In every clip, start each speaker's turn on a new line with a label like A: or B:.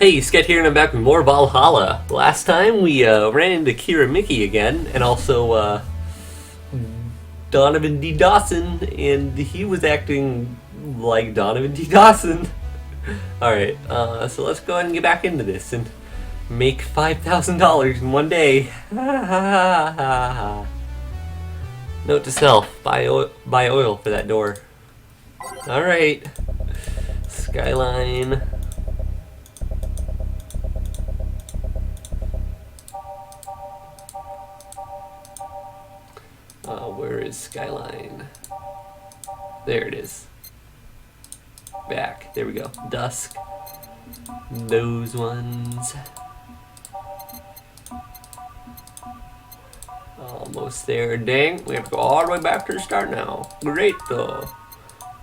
A: Hey, Sket here, and I'm back with more Valhalla. Last time we ran into Kira Mickey again, and also Donovan D. Dawson, and he was acting like Donovan D. Dawson. Alright, so let's go ahead and get back into this and make $5,000 in one day. Note to self, buy oil for that door. Alright, Skyline. Where is Skyline? There it is. Back. There we go. Dusk. Those ones. Almost there. Dang. We have to go all the way back to the start now. Great though.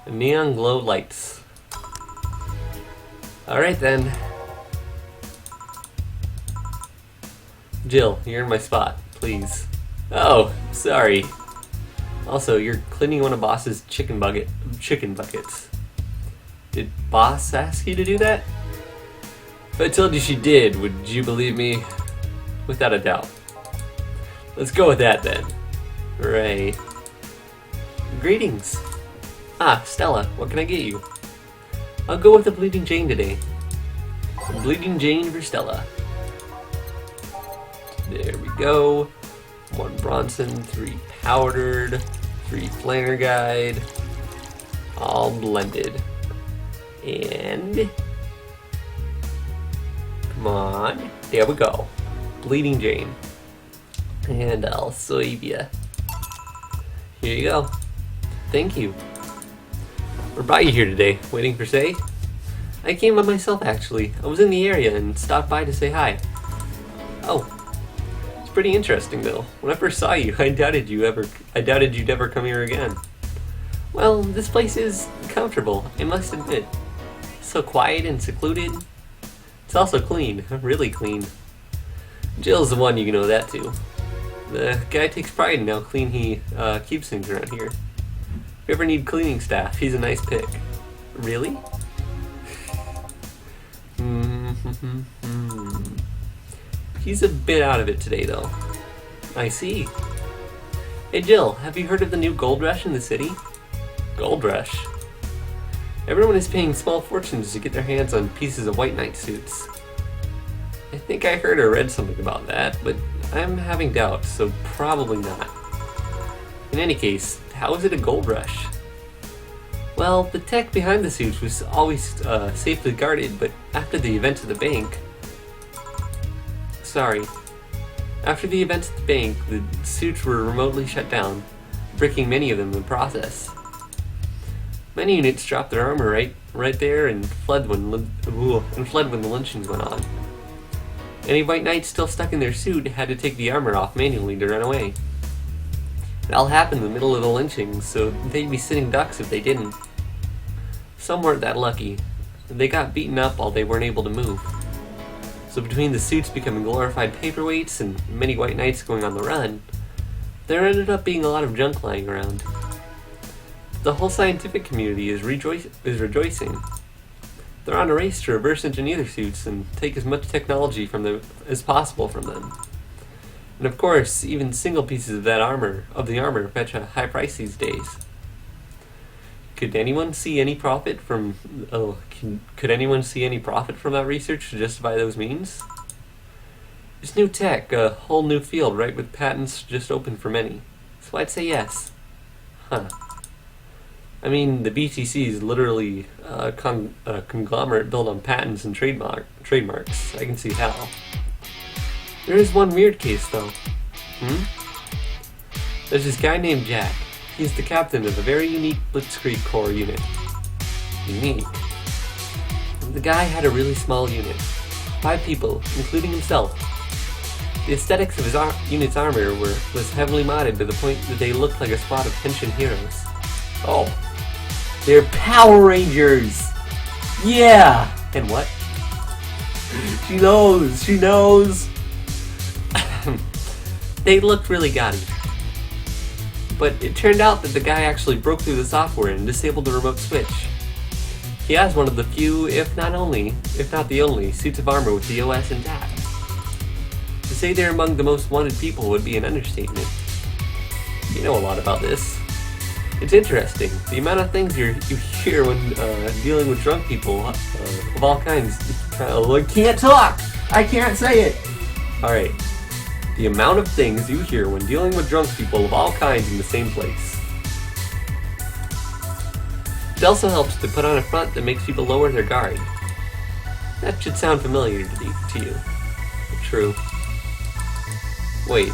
A: Neon glow lights. Alright then. Jill, you're in my spot. Please. Oh, sorry. Also, you're cleaning one of Boss's chicken buckets. Did Boss ask you to do that? If I told you she did, would you believe me? Without a doubt. Let's go with that then. Right. Greetings. Ah, Stella, what can I get you? I'll go with the Bleeding Jane today. A Bleeding Jane for Stella. There we go. 1 Bronson, 3 powdered, 3 flanner guide, all blended. And come on, there we go. Bleeding Jane. And I'll save ya. Here you go. Thank you. What brought you here today? Waiting for Say? I came by myself actually. I was in the area and stopped by to say hi. Oh. Pretty interesting though. When I first saw you, I doubted you'd ever come here again. Well, this place is comfortable, I must admit. So quiet and secluded. It's also clean, really clean. Jill's the one you know that too. The guy takes pride in how clean he keeps things around here. If you ever need cleaning staff, he's a nice pick. Really? He's a bit out of it today, though. I see. Hey Jill, have you heard of the new gold rush in the city? Gold rush? Everyone is paying small fortunes to get their hands on pieces of white knight suits. I think I heard or read something about that, but I'm having doubts, so probably not. In any case, how is it a gold rush? Well, the tech behind the suits was always safely guarded, but after the events at the bank, the suits were remotely shut down, breaking many of them in the process. Many units dropped their armor right there and fled when the lynchings went on. Any white knights still stuck in their suit had to take the armor off manually to run away. It all happened in the middle of the lynchings, so they'd be sitting ducks if they didn't. Some weren't that lucky. They got beaten up while they weren't able to move. So between the suits becoming glorified paperweights and many white knights going on the run, there ended up being a lot of junk lying around. The whole scientific community is rejoicing. They're on a race to reverse engineer their suits and take as much technology from them as possible from them. And of course, even single pieces of the armor fetch a high price these days. Could anyone see any profit from that research to justify those means? It's new tech, a whole new field, right, with patents just open for many. So I'd say yes. Huh. I mean, the BTC is literally a conglomerate built on patents and trademarks. I can see how. There is one weird case, though. There's this guy named Jack. He's the captain of a very unique Blitzkrieg Corps unit. Unique. The guy had a really small unit. 5 people, including himself. The aesthetics of his unit's armor was heavily modded to the point that they looked like a squad of Henshin heroes. Oh. They're Power Rangers! Yeah! And what? She knows! They looked really gaudy. But it turned out that the guy actually broke through the software and disabled the remote switch. He has one of the few, if not the only, suits of armor with the OS intact. To say they're among the most wanted people would be an understatement. You know a lot about this. It's interesting, the amount of things you hear when dealing with drunk people of all kinds. I can't talk! I can't say it! Alright. The amount of things you hear when dealing with drunk people of all kinds in the same place. It also helps to put on a front that makes people lower their guard. That should sound familiar to you. True. Wait.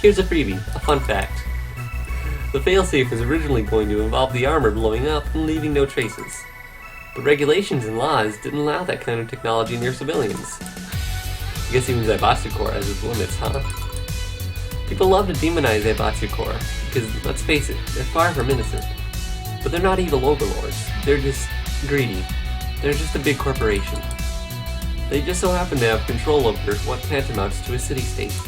A: Here's a freebie, a fun fact. The failsafe was originally going to involve the armor blowing up and leaving no traces. But regulations and laws didn't allow that kind of technology near civilians. I guess even Zaibatsu Corps has its limits, huh? People love to demonize Zaibatsu Corps because, let's face it, they're far from innocent. But they're not evil overlords. They're just greedy. They're just a big corporation. They just so happen to have control over what tantamounts to a city-state.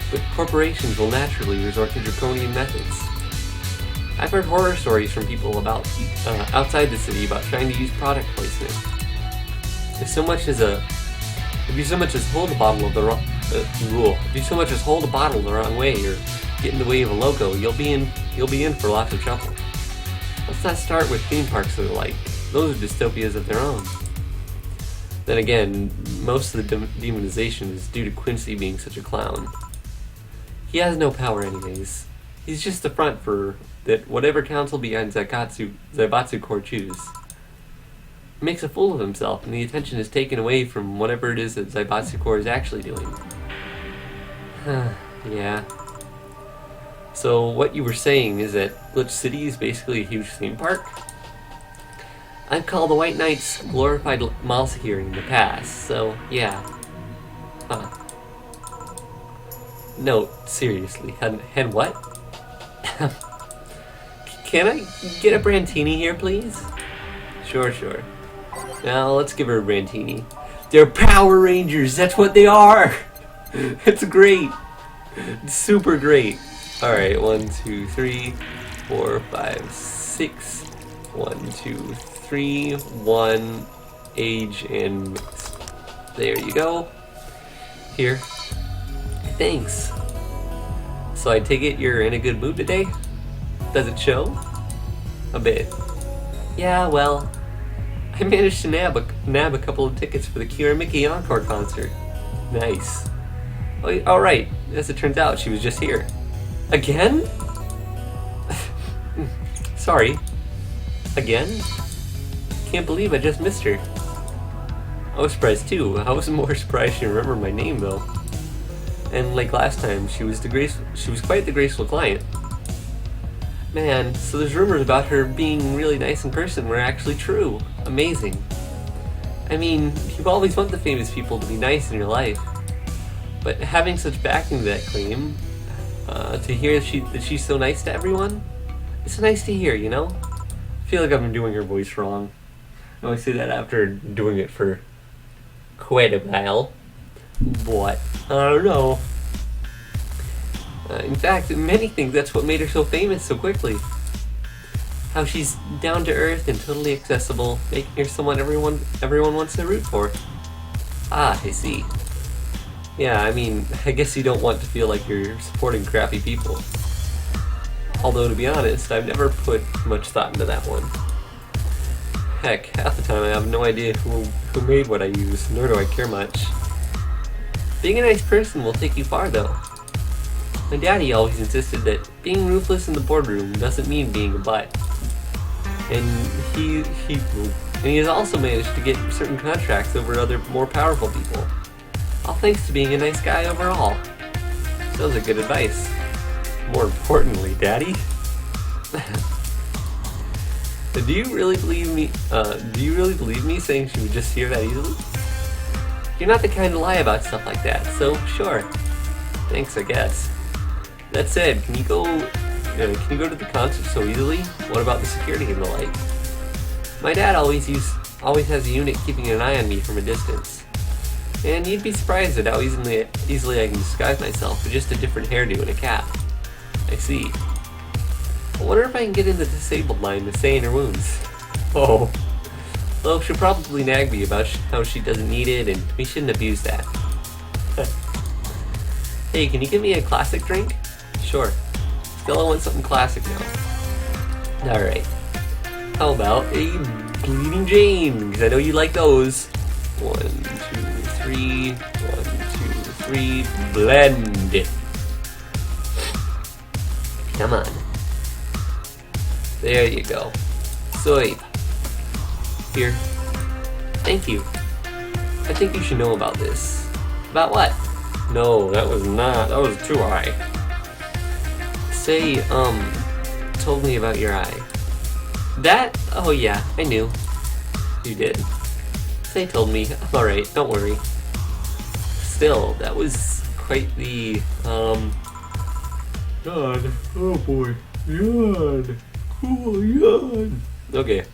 A: But corporations will naturally resort to draconian methods. I've heard horror stories from people about outside the city about trying to use product placement. If you so much as hold a bottle the wrong way or get in the way of a logo, you'll be in for lots of trouble. Let's not start with theme parks or the like. Those are dystopias of their own. Then again, most of the demonization is due to Quincy being such a clown. He has no power anyways. He's just a front for that whatever council behind Zaibatsu Corps choose. He makes a fool of himself and the attention is taken away from whatever it is that Zaibatsu Corps is actually doing. Yeah. So what you were saying is that Glitch City is basically a huge theme park? I've called the White Knights glorified mouse here in the past, so yeah. Huh. No, seriously, and what? Can I get a Brantini here, please? Sure. Now, let's give her a Brantini. They're Power Rangers, that's what they are! It's great! It's super great. Alright, 1, 2, 3, 4, 5, 6. 1, 2, 3, 1, age and mix. There you go. Here. Thanks. So I take it you're in a good mood today? Does it show? A bit. Yeah, well, I managed to nab a couple of tickets for the Kira Mickey Encore concert. Nice. Oh, right. As it turns out, she was just here. Again? Sorry. Again? Can't believe I just missed her. I was surprised too. I was more surprised she remembered my name though. And like last time, she was quite the graceful client. Man, so those rumors about her being really nice in person were actually true. Amazing. I mean, you always want the famous people to be nice in your life. But having such backing to that claim, to hear that she's so nice to everyone, it's nice to hear, you know? I feel like I've been doing her voice wrong. I always say that after doing it for quite a while. But, I don't know. In fact, many think that's what made her so famous so quickly. How she's down to earth and totally accessible, making her someone everyone wants to root for. Ah, I see. Yeah, I mean, I guess you don't want to feel like you're supporting crappy people. Although, to be honest, I've never put much thought into that one. Heck, half the time I have no idea who made what I use, nor do I care much. Being a nice person will take you far, though. My daddy always insisted that being ruthless in the boardroom doesn't mean being a butt. And he has also managed to get certain contracts over other more powerful people. All thanks to being a nice guy overall. Sounds like good advice. More importantly, Daddy. Do you really believe me saying she would just hear that easily? You're not the kind to lie about stuff like that, so sure. Thanks, I guess. That said, can you go to the concert so easily? What about the security and the like? My dad always has a unit keeping an eye on me from a distance. And you'd be surprised at how easily I can disguise myself with just a different hairdo and a cap. I see. I wonder if I can get in the disabled line to stay in her wounds. Oh. Well, she'll probably nag me about how she doesn't need it, and we shouldn't abuse that. Hey, can you give me a classic drink? Sure. Still, I want something classic now. Alright. How about a Bleeding Jane? Because I know you like those. 1, 2, 3. 1, 2, 3. Blend it. Come on. There you go. Swipe. Here. Thank you. I think you should know about this. About what? No, that was too high. Say, told me about your eye. That? Oh yeah, I knew. You did. Say told me. I'm alright, don't worry. Still, that was quite the, God. Oh boy. God. Oh, God. Okay.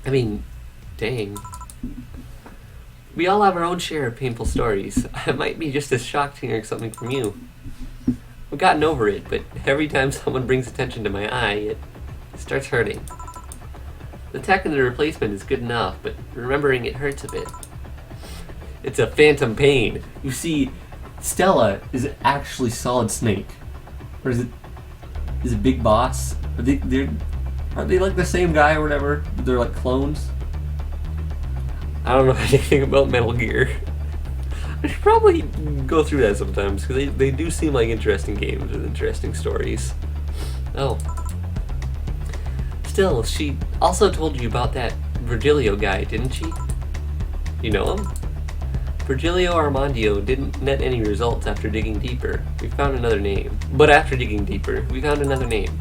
A: I mean, dang. We all have our own share of painful stories. I might be just as shocked hearing something from you. I've gotten over it, but every time someone brings attention to my eye, it starts hurting. The tech and the replacement is good enough, but remembering it hurts a bit. It's a phantom pain. You see, Stella is actually Solid Snake. Or is it Big Boss? Are they like the same guy or whatever? They're like clones? I don't know anything about Metal Gear. I should probably go through that sometimes, because they do seem like interesting games with interesting stories. Oh. Still, she also told you about that Virgilio guy, didn't she? You know him? Virgilio Armandio didn't net any results after digging deeper. We found another name. But after digging deeper, we found another name.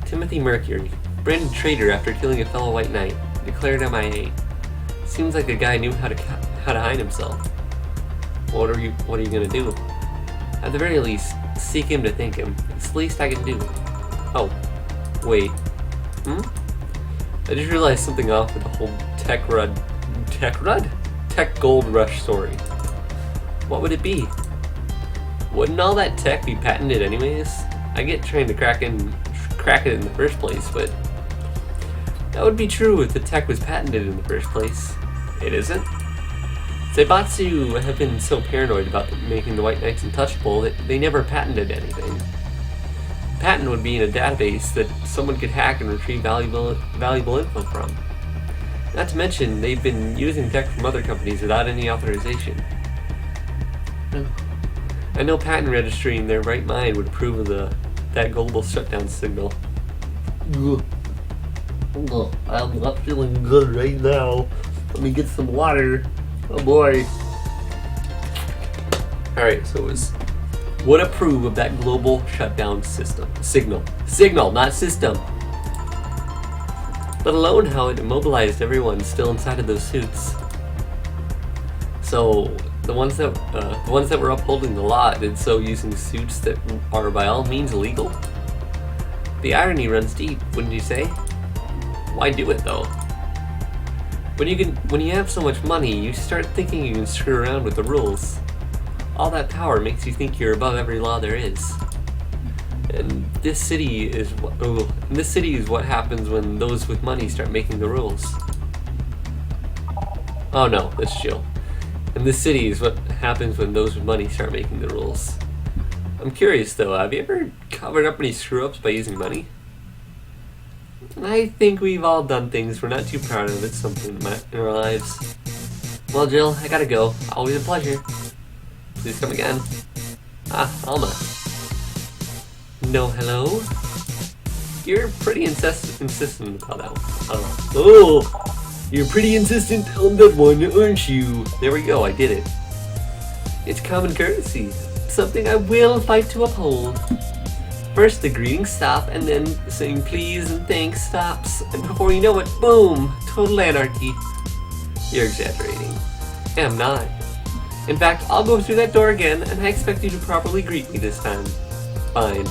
A: Timothy Mercury, branded traitor after killing a fellow white knight, declared MIA. Seems like the guy knew how to hide himself. What are you gonna do? At the very least, seek him to thank him. It's the least I can do. Oh, wait. I just realized something off with the whole Tech Gold Rush story. What would it be? Wouldn't all that tech be patented anyways? I get trying to crack it in the first place, but that would be true if the tech was patented in the first place. It isn't. Zaibatsu have been so paranoid about making the White Knights untouchable that they never patented anything. A patent would be in a database that someone could hack and retrieve valuable info from. Not to mention, they've been using tech from other companies without any authorization. I know patent registry in their right mind would approve of that global shutdown signal. I'm not feeling good right now. Let me get some water. Oh boy. Alright, so it was would approve of that global shutdown signal, not system. Let alone how it immobilized everyone still inside of those suits. So the ones that were upholding the law did so using suits that are by all means illegal. The irony runs deep, wouldn't you say? Why do it though? When you have so much money, you start thinking you can screw around with the rules. All that power makes you think you're above every law there is. And this city is what happens when those with money start making the rules. Oh no, that's chill. And this city is what happens when those with money start making the rules. I'm curious though, have you ever covered up any screw-ups by using money? I think we've all done things we're not too proud of at some point in our lives. Well, Jill, I gotta go. Always a pleasure. Please come again. Alma. No, hello? You're pretty insistent about that one. You're pretty insistent on that one, aren't you? There we go, I did it. It's common courtesy. Something I will fight to uphold. First the greetings stop, and then saying please and thanks stops, and before you know it, boom! Total anarchy. You're exaggerating. I'm not. In fact, I'll go through that door again, and I expect you to properly greet me this time. Fine.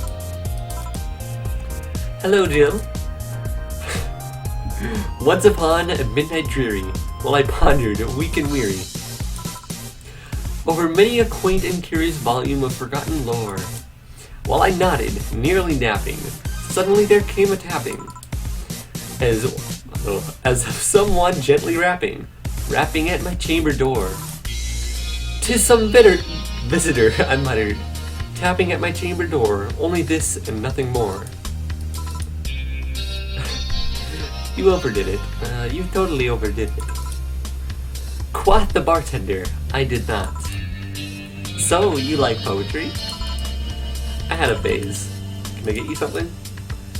A: Hello, Jill. Once upon a midnight dreary, while I pondered, weak and weary, over many a quaint and curious volume of forgotten lore. While I nodded, nearly napping, suddenly there came a tapping. As Oh, as of someone gently rapping at my chamber door. "'Tis some bitter visitor," I muttered, tapping at my chamber door. "Only this and nothing more." You overdid it. You totally overdid it. Quoth the bartender. I did not. "So, you like poetry?" I had a vase. "Can I get you something?"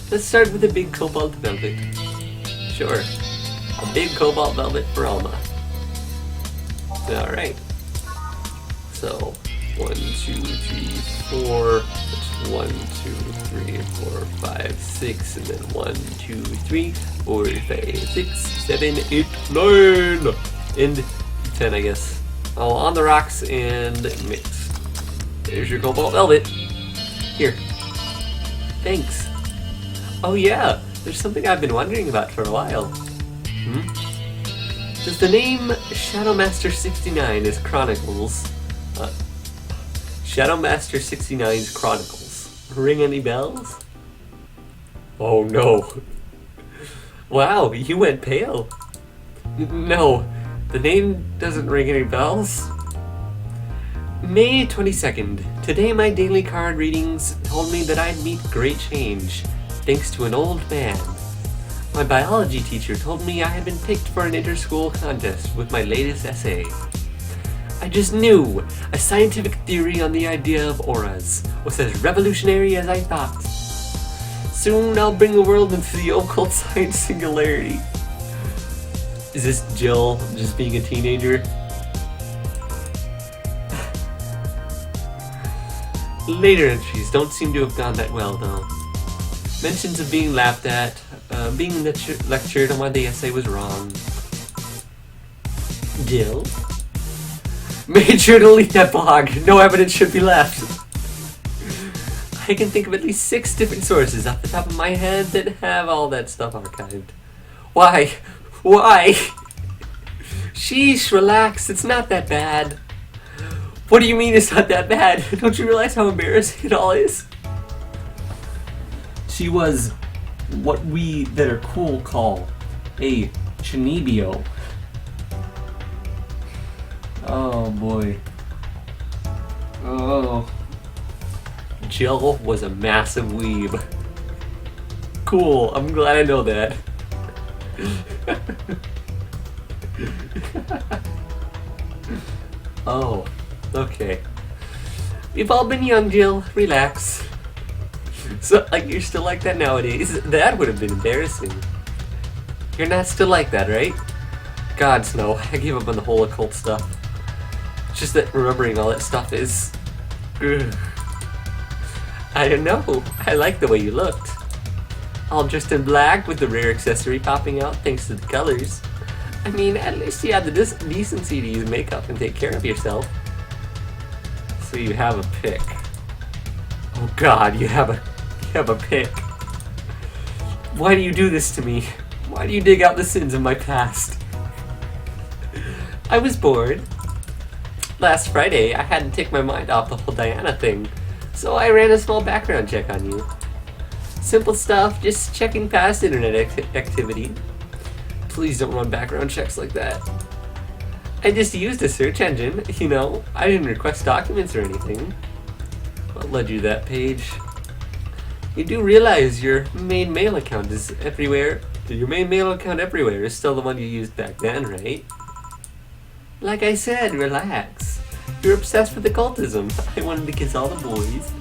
A: "Let's start with a big cobalt velvet." "Sure. A big cobalt velvet for Alma." Alright. So, 1, 2, 3, 4. That's 1, 2, 3, 4, 5, 6, and then 1, 2, 3, 4, 5, 6, 7, 8, 9, and 10, I guess. Oh, on the rocks and mix. There's your cobalt velvet. Here. Thanks. Oh yeah, there's something I've been wondering about for a while. Does the name Shadowmaster 69 is Chronicles, Shadowmaster 69's Chronicles, ring any bells? Oh no. Wow, you went pale. No, the name doesn't ring any bells. May 22nd. Today my daily card readings told me that I'd meet great change, thanks to an old man. My biology teacher told me I had been picked for an inter-school contest with my latest essay. I just knew a scientific theory on the idea of auras was as revolutionary as I thought. Soon I'll bring the world into the occult science singularity. Is this Jill just being a teenager? Later entries don't seem to have gone that well, though. Mentions of being laughed at, being lectured on why the essay was wrong. Jill? Made sure to delete that blog. No evidence should be left. I can think of at least 6 different sources off the top of my head that have all that stuff archived. Why? Why? Sheesh, relax. It's not that bad. What do you mean it's not that bad? Don't you realize how embarrassing it all is? She was what we that are cool call a chinibio. Oh boy. Oh. Jill was a massive weeb. Cool, I'm glad I know that. Oh, okay. We've all been young, Jill. Relax. So, like, you're still like that nowadays? That would have been embarrassing. You're not still like that, right? Gods, no. I gave up on the whole occult stuff. It's just that remembering all that stuff is... Ugh. I don't know. I like the way you looked. All dressed in black with the rare accessory popping out thanks to the colors. I mean, at least you had the decency to use makeup and take care of yourself. So you have a pick. Oh God, you have a pick. Why do you do this to me? Why do you dig out the sins of my past? I was bored. Last Friday, I had to take my mind off the whole Diana thing, so I ran a small background check on you. Simple stuff, just checking past internet activity. Please don't run background checks like that. I just used a search engine, you know. I didn't request documents or anything. What led you to that page? You do realize your main mail account is everywhere. Your main mail account everywhere is still the one you used back then, right? Like I said, relax. You're obsessed with occultism. I wanted to kiss all the boys.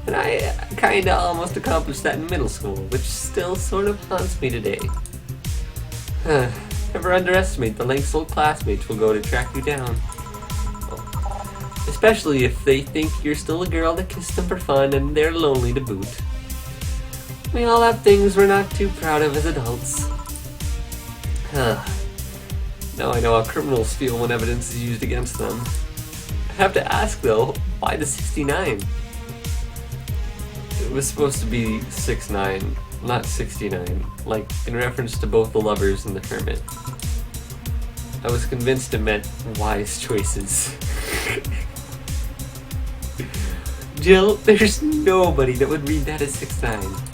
A: And I kinda almost accomplished that in middle school, which still sort of haunts me today. Never underestimate the lengths old classmates will go to track you down. Especially if they think you're still a girl that kissed them for fun and they're lonely to boot. We all have things we're not too proud of as adults. Now I know how criminals feel when evidence is used against them. I have to ask though, why the 69? It was supposed to be 6'9", not 69, like in reference to both the lovers and the hermit. I was convinced it meant wise choices. Jill, there's nobody that would read that as 6'9".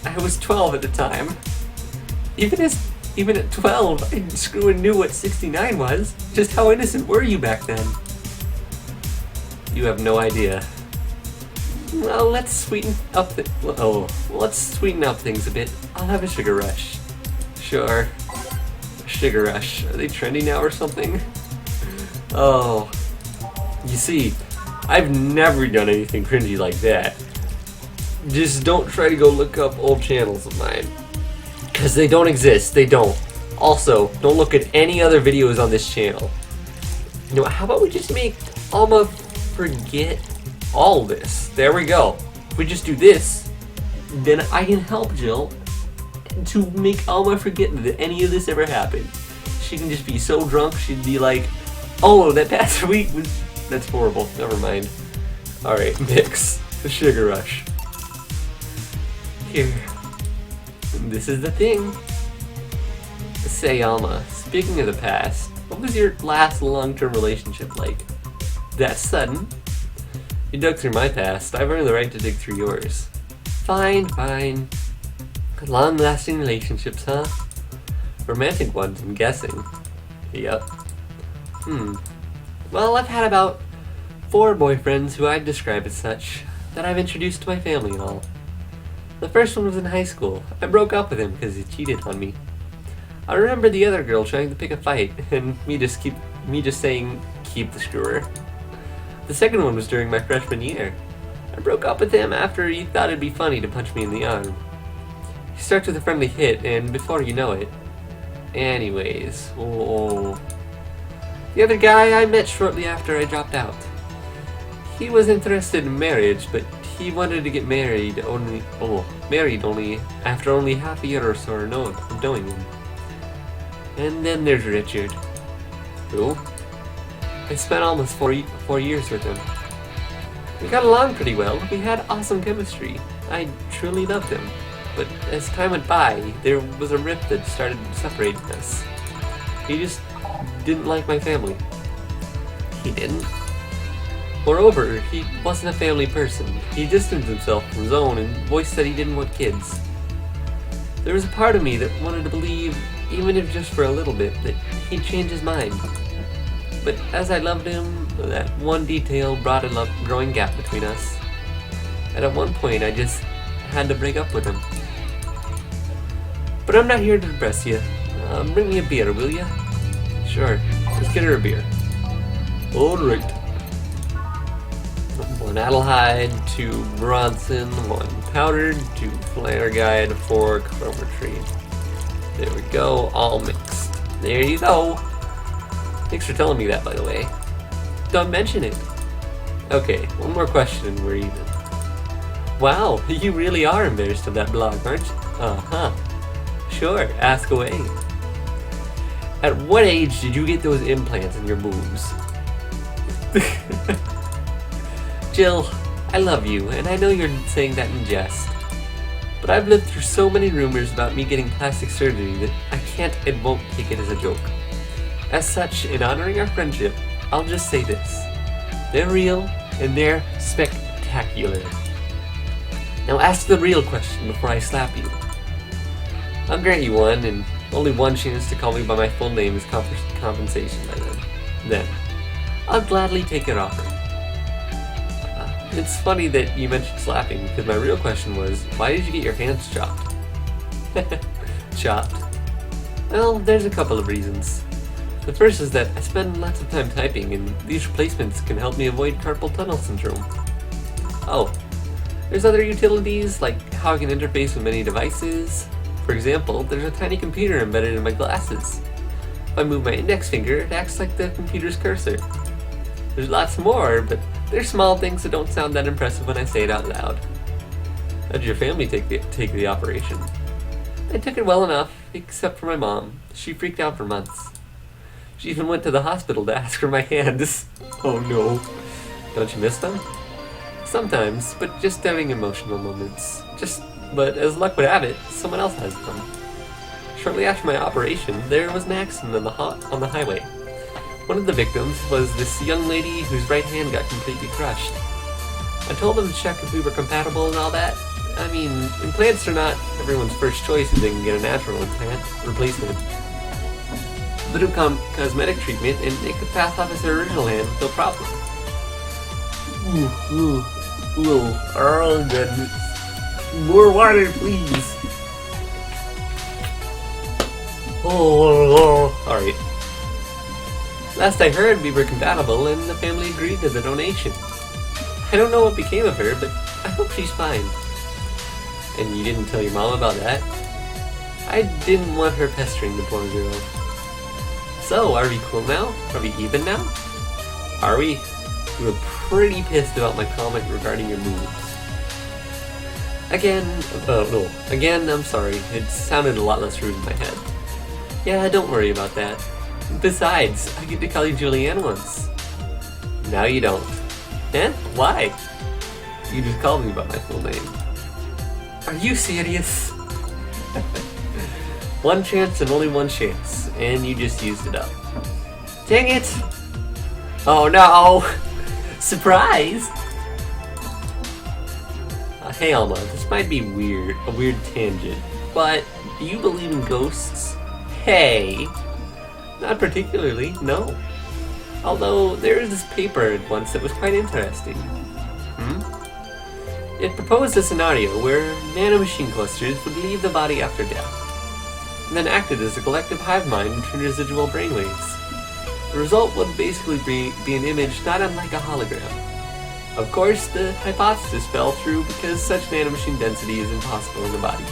A: I was 12 at the time. Even as Even at 12, I screwing knew what 69 was. Just how innocent were you back then? You have no idea. Well, let's sweeten up let's sweeten up things a bit. I'll have a sugar rush. Sure. Sugar rush. Are they trendy now or something? Oh. You see, I've never done anything cringy like that. Just don't try to go look up old channels of mine. Because they don't exist. They don't. Also, don't look at any other videos on this channel. You know, how about we just make Alma forget all this? There we go. If we just do this, then I can help Jill to make Alma forget that any of this ever happened. She can just be so drunk, she'd be like, oh, that past week was... That's horrible. Never mind. Alright, mix. The sugar rush. Here. This is the thing. Say, Alma, speaking of the past, what was your last long-term relationship like? That sudden? You dug through my past, I've earned the right to dig through yours. Fine, fine. Long-lasting relationships, huh? Romantic ones, I'm guessing. Yep. Well, I've had about 4 boyfriends who I'd describe as such, that I've introduced to my family and all. The first one was in high school. I broke up with him because he cheated on me. I remember the other girl trying to pick a fight, and me just saying, keep the screwer. The second one was during my freshman year. I broke up with him after he thought it'd be funny to punch me in the arm. He starts with a friendly hit, and before you know it... Anyways, the other guy I met shortly after I dropped out. He was interested in marriage, but he wanted to get married only after only half a year or so of knowing him. And then there's Richard. Who? I spent almost 4 years with him. We got along pretty well. We had awesome chemistry. I truly loved him. But as time went by, there was a rift that started separating us. He just didn't like my family. He didn't. Moreover, he wasn't a family person. He distanced himself from his own and voiced that he didn't want kids. There was a part of me that wanted to believe, even if just for a little bit, that he'd change his mind. But as I loved him, that one detail brought a growing gap between us. And at one point, I just had to break up with him. But I'm not here to depress you. Bring me a beer, will ya? Sure, let's get her a beer. Alright. 1 Adelheid, 2 Bronson, 1 powdered, 2 Flanner Guide, 4 Clover Tree. There we go, all mixed. There you go. Thanks for telling me that, by the way. Don't mention it. Okay, one more question and we're even. Wow, you really are embarrassed of that blog, aren't you? Uh-huh. Sure, ask away. At what age did you get those implants in your boobs? Jill, I love you, and I know you're saying that in jest. But I've lived through so many rumors about me getting plastic surgery that I can't and won't take it as a joke. As such, in honoring our friendship, I'll just say this. They're real, and they're spectacular. Now ask the real question before I slap you. I'll grant you one, and only one chance to call me by my full name is compensation by then. Then, I'll gladly take your offer. It's funny that you mentioned slapping, because my real question was, why did you get your hands chopped? Chopped. Well, there's a couple of reasons. The first is that I spend lots of time typing, and these replacements can help me avoid carpal tunnel syndrome. Oh, there's other utilities, like how I can interface with many devices. For example, there's a tiny computer embedded in my glasses. If I move my index finger, it acts like the computer's cursor. There's lots more, but they're small things that don't sound that impressive when I say it out loud. How did your family take the operation? They took it well enough, except for my mom. She freaked out for months. She even went to the hospital to ask for my hands. Oh no. Don't you miss them? Sometimes, but just during emotional moments. But as luck would have it, someone else has them. Shortly after my operation, there was an accident on the highway. One of the victims was this young lady whose right hand got completely crushed. I told them to check if we were compatible and all that, I mean, implants are not everyone's first choice if they can get a natural implant replacement. Little cosmetic treatment and it could pass off as their original hand with no problem. Oh goodness. More water, please. Alright. Last I heard, we were compatible and the family agreed to the donation. I don't know what became of her, but I hope she's fine. And you didn't tell your mom about that? I didn't want her pestering the poor girl. So, are we cool now? Are we even now? Are we? You were pretty pissed about my comment regarding your moves. Again, I'm sorry. It sounded a lot less rude in my head. Yeah, don't worry about that. Besides, I get to call you Julianne once. Now you don't. Eh? Why? You just called me by my full name. Are you serious? One chance and only one chance, and you just used it up. Dang it! Oh no! Surprise! Hey Alma, this might be a weird tangent, but do you believe in ghosts? Hey! Not particularly, no. Although, there is this paper I read once that was quite interesting. It proposed a scenario where nanomachine clusters would leave the body after death, and then acted as a collective hive mind in residual brainwaves. The result would basically be an image not unlike a hologram. Of course, the hypothesis fell through because such nanomachine density is impossible in the body.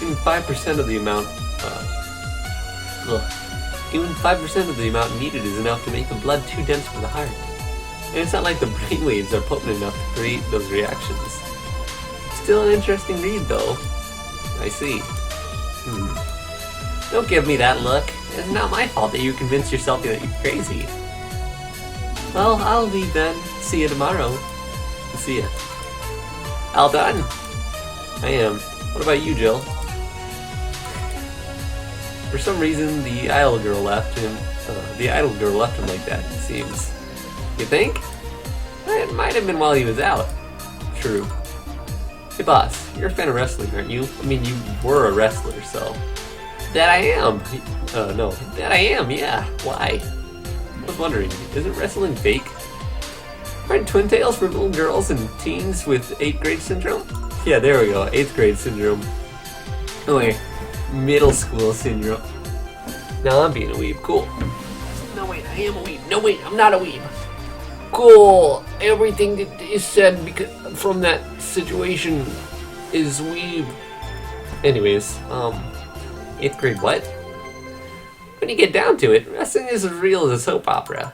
A: Even 5% of the amount Even 5% of the amount needed is enough to make the blood too dense for the heart. And it's not like the brainwaves are potent enough to create those reactions. Still an interesting read, though. I see. Don't give me that look. It's not my fault that you convinced yourself that you're crazy. Well, I'll leave then. See you tomorrow. See ya. All done? I am. What about you, Jill? For some reason, the idle girl left him like that, it seems. You think? It might have been while he was out. True. Hey boss, you're a fan of wrestling, aren't you? I mean, you were a wrestler, so... That I am! No. That I am, yeah. Why? I was wondering, isn't wrestling fake? Aren't twin tails for little girls and teens with 8th grade syndrome? Yeah, there we go, 8th grade syndrome. Oh wait, middle school syndrome. Now I'm being a weeb, cool. No wait, I am a weeb. No wait, I'm not a weeb. Cool, everything that is said because from that situation is weeb. Anyways, 8th grade what? When you get down to it, wrestling is as real as a soap opera.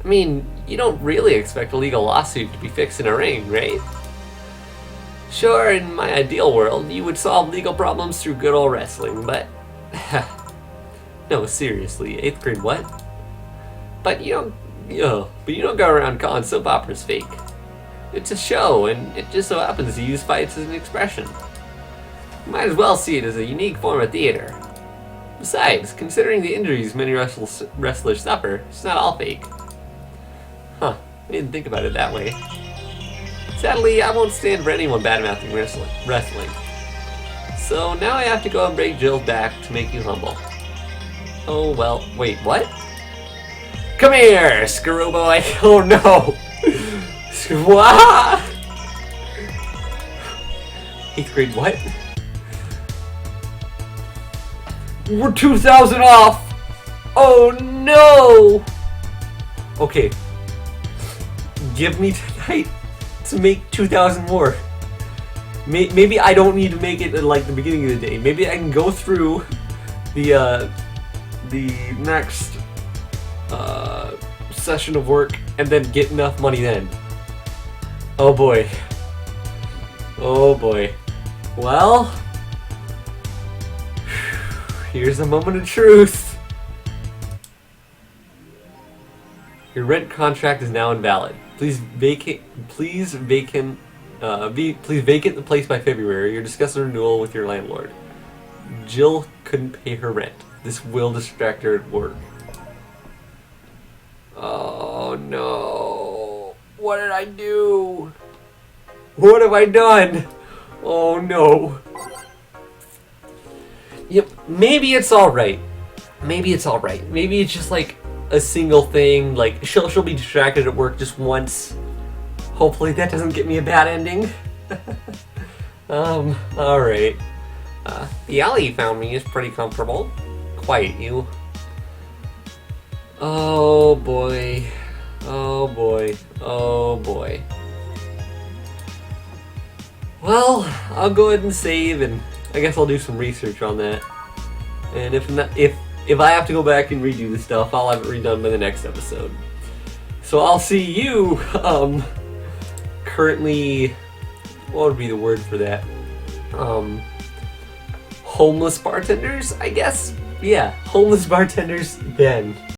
A: I mean, you don't really expect a legal lawsuit to be fixed in a ring, right? Sure, in my ideal world, you would solve legal problems through good old wrestling, but... No, seriously, 8th grade what? But you don't go around calling soap operas fake. It's a show, and it just so happens to use fights as an expression. You might as well see it as a unique form of theater. Besides, considering the injuries many wrestlers suffer, it's not all fake. Huh, I didn't think about it that way. Sadly, I won't stand for anyone bad-mouthing wrestling. So now I have to go and break Jill's back to make you humble. Oh well, wait, what? Come here, Screwboy! Oh no! What? 8th grade what? We're 2,000 off! Oh no! Okay. Give me tonight to make 2,000 more. Maybe I don't need to make it at like the beginning of the day. Maybe I can go through the next session of work and then get enough money then. Oh boy. Oh boy. Well, here's a moment of truth. Your rent contract is now invalid. Please vacate the place by February or discuss a renewal with your landlord. Jill couldn't pay her rent. This will distract her at work. Oh no. What did I do? What have I done? Oh no. Yep, maybe it's alright. Maybe it's alright. Maybe it's just like a single thing, like she'll be distracted at work just once. Hopefully that doesn't get me a bad ending. Alright. The alley you found me is pretty comfortable. Quiet, you. Oh boy. Oh boy. Oh boy. Well, I'll go ahead and save, and I guess I'll do some research on that. And if I have to go back and redo the stuff, I'll have it redone by the next episode. So I'll see you, currently, what would be the word for that? Homeless bartenders, I guess? Yeah, homeless bartenders then.